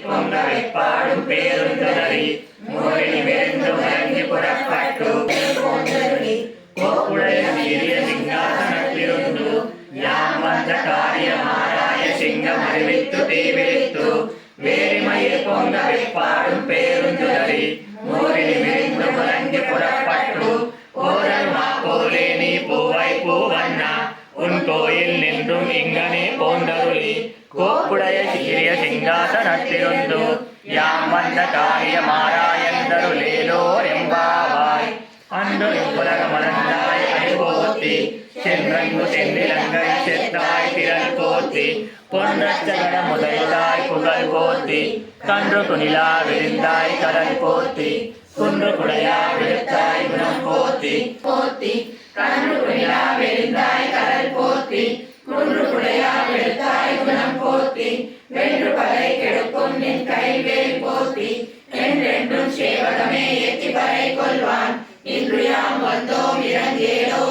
பொங்க வைப்பாடும் பேருந்துதறி மோகினி விருந்து மயங்கி புறப்பட்டு கோப்புடைய சீரிய சிங்காசனத்திருந்து யாம் வந்த காரியமாராய சிங்கம் அறிவித்து தீவிரித்து வேரிமயிர் பொங்க வைப்பாடும் பேருந்துதறி மோகினி விருந்து மயங்கி புறப்பட்டு ஓரல்மா போலே நீ பூவை பூவண்ணா உன் கோயில் நின்றும் இங்கனே போந்தருளி கோப்புடைய சீரிய சிங்காசனத்திருந்து யாம் வந்த காரியமாராயந்தருளேலோரெம்பாவாய் அன்று இப்புலகமளந்தாய் அறிவோத்தி சென்றங்கு சென்னிலங்கை செத்தாய் திரள் கோத்தி பொன்னச்சகட முதல்தாய் புகழ் கோத்தி கன்று குனிலா விழுந்தாய் கடல் போத்தி குன்று குடையா விழுத்தாய் குணம் போத்தி போத்தி கன்று குனிலா விழுந்தாய் கடல் போத்தி குன்று குடையா விழுத்தாய் குணம் போத்தி வென்று பகை கெடுக்கும் நின் கைவேல் போத்தி என்றென்றும் சேவகமே ஏற்றி பறை கொள்வான் இன்று யாம் வந்தோம் இறங்கேலோ